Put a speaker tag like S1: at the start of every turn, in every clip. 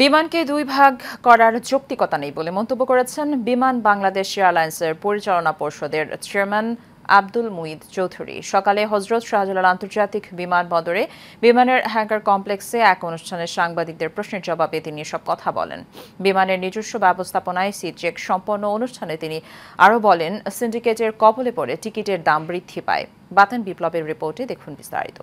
S1: বিমানকে দুই ভাগ করার যৌক্তিকতা নেই বলে মন্তব্য করেছেন বিমান বাংলাদেশ এয়ারলাইন্সের পরিচালনা পর্ষদের চেয়ারম্যান আব্দুল মুঈদ চৌধুরী। সকালে হজরত শাহজালাল আন্তর্জাতিক বিমানবন্দরে বিমানের হ্যাঙ্গার কমপ্লেক্সে এক অনুষ্ঠানে সাংবাদিকদের প্রশ্নের জবাবে তিনি এসব কথা বলেন। বিমানের নিজস্ব ব্যবস্থাপনায় সি-চেক সম্পন্ন অনুষ্ঠানে তিনি আরও বলেন, সিন্ডিকেটের কবলে পড়ে টিকিটের দাম বৃদ্ধি পায়। বাতেন বিপ্লবের রিপোর্টে দেখুন বিস্তারিত।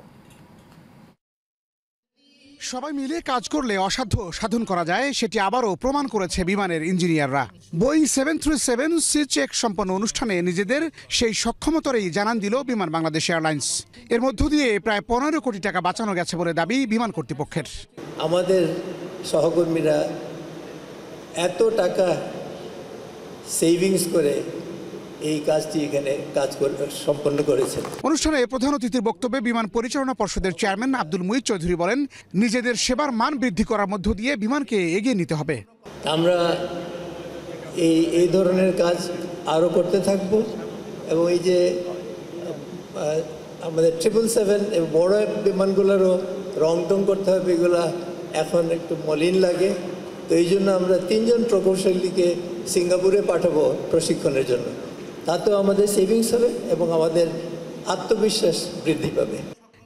S2: সবাই মিলে কাজ করলে অসাধ্য সাধন করা যায়, সেটি আবারও প্রমাণ করেছে বিমানের ইঞ্জিনিয়াররা। বোয়িং 737 সি চেক সম্পন্ন অনুষ্ঠানে নিজেদের সেই সক্ষমতারই জানান দিল বিমান বাংলাদেশ এয়ারলাইন্স। এর মধ্য দিয়ে প্রায় 15 কোটি টাকা বাঁচানো গেছে বলে দাবি বিমান কর্তৃপক্ষের।
S3: আমাদের সহকর্মীরা এত টাকা সেভিংস করে এই কাজটি এখানে সম্পন্ন করেছেন।
S2: অনুষ্ঠানে প্রধান অতিথির বক্তব্যে বিমান পরিচালনা পর্ষদের চেয়ারম্যান আব্দুল মুঈদ চৌধুরী বলেন, নিজেদের সেবার মান বৃদ্ধি করার মধ্য দিয়ে বিমানকে এগিয়ে নিতে হবে।
S3: আমরা এই ধরনের কাজ আরও করতে থাকব এবং এই যে আমাদের 777 এবং বড় বিমানগুলোরও রং টং করতে হবে, এগুলা এখন একটু মলিন লাগে। তো এই জন্য আমরা 3 জন প্রকৌশলীকে সিঙ্গাপুরে পাঠাবো প্রশিক্ষণের জন্য। তাতেও আমাদের সেভিংস হবে এবং আমাদের আত্মবিশ্বাস বৃদ্ধি পাবে।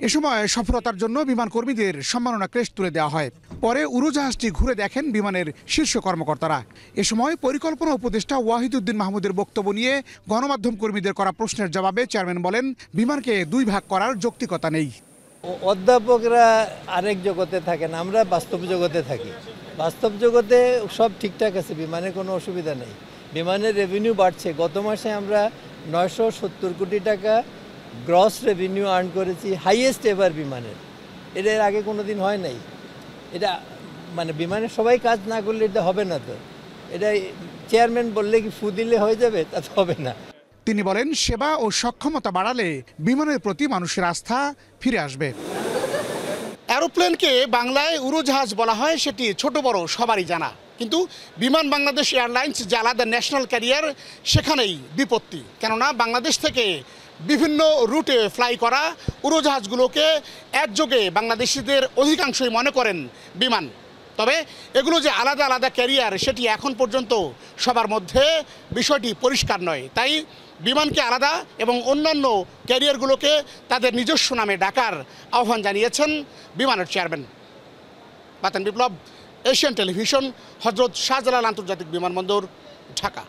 S2: এ সময় সফলতার জন্য বিমান কর্মীদের সম্মাননা ক্রেস্ট তুলে দেওয়া হয়। পরে উড়োজাহাজটি ঘুরে দেখেন বিমানের শীর্ষ কর্মকর্তারা। এ সময় পরিকল্পনা উপদেষ্টা ওয়াহিদুদ্দিন মাহমুদের বক্তব্য নিয়ে গণমাধ্যম কর্মীদের করা প্রশ্নের জবাবে চেয়ারম্যান বলেন, বিমানকে দুই ভাগ করার যৌক্তিকতা নেই।
S3: অধ্যাপকরা আরেক জগতে থাকেন, আমরা বাস্তব জগতে থাকি। বাস্তব জগতে সব ঠিকঠাক আছে, বিমানের কোনো অসুবিধা নেই। বিমানের রেভিনিউ বাড়ছে। গত মাসে আমরা 970 কোটি টাকা গ্রস রেভিনিউ আর্ন করেছি, হাইয়েস্ট এভার বিমানের। এটা এর আগে কোনো দিন হয় নাই। এটা মানে বিমানের সবাই কাজ না করলে এটা হবে না। তো এটা চেয়ারম্যান বললে কি ফু দিলে হয়ে যাবে? তা তো হবে না।
S2: তিনি বলেন, সেবা ও সক্ষমতা বাড়ালে বিমানের প্রতি মানুষের আস্থা ফিরে আসবে। এরোপ্লেনকে বাংলায় উড়োজাহাজ বলা হয়, সেটি ছোট বড় সবারই জানা। কিন্তু বিমান বাংলাদেশ এয়ারলাইন্স যে আলাদা ন্যাশনাল ক্যারিয়ার, সেখানেই বিপত্তি। কেননা বাংলাদেশ থেকে বিভিন্ন রুটে ফ্লাই করা উড়োজাহাজগুলোকে একযোগে বাংলাদেশিদের অধিকাংশই মনে করেন বিমান। তবে এগুলো যে আলাদা আলাদা ক্যারিয়ার, সেটি এখন পর্যন্ত সবার মধ্যে বিষয়টি পরিষ্কার নয়। তাই বিমানকে আলাদা এবং অন্যান্য ক্যারিয়ারগুলোকে তাদের নিজস্ব নামে ডাকার আহ্বান জানিয়েছেন বিমানের চেয়ারম্যান। বাতেন বিপ্লব, এশিয়ান টেলিভিশন, হজরত শাহজালাল আন্তর্জাতিক বিমানবন্দর, ঢাকা।